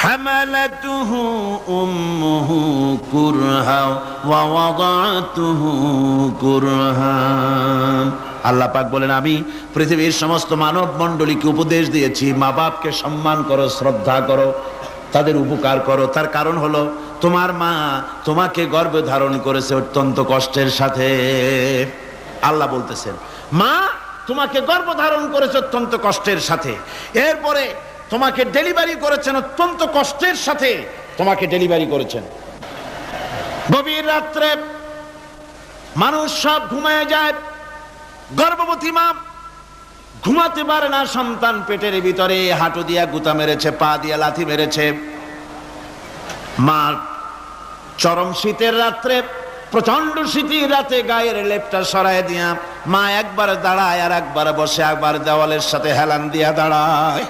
حملته أمه كرها ووضعته كرها। আল্লাহ পাক বলেন, আমি পৃথিবীর সমস্ত মানব মণ্ডলীকে উপদেশ দিয়েছি, মা বাপকে সম্মান করো, শ্রদ্ধা করো, তাদের উপকার করো। তার কারণ হলো তোমার মা তোমাকে গর্ভে ধারণ করেছে অত্যন্ত কষ্টের সাথে। আল্লাহ বলতেছেন, মা তোমাকে গর্ভধারণ করেছে অত্যন্ত কষ্টের সাথে, এরপরে তোমাকে ডেলিভারি করেছেন অত্যন্ত কষ্টের সাথে, তোমাকে ডেলিভারি করেছেন। গভীর রাত্রে মানুষ সব ঘুমায় যায়, গর্ভবতী মা ঘুমাতে পারে না, সন্তান পেটের ভিতরে হাঁটু দিয়া গুতা মেরেছে, পা দিয়া লাথি মেরেছে। মা চরম শীতের রাত্রে, প্রচন্ড শীতের রাতে গায়ের লেপটা সরায় দিয়া মা একবার দাঁড়ায় আর একবার বসে, একবার দেওয়ালের সাথে হেলান দিয়া দাঁড়ায়।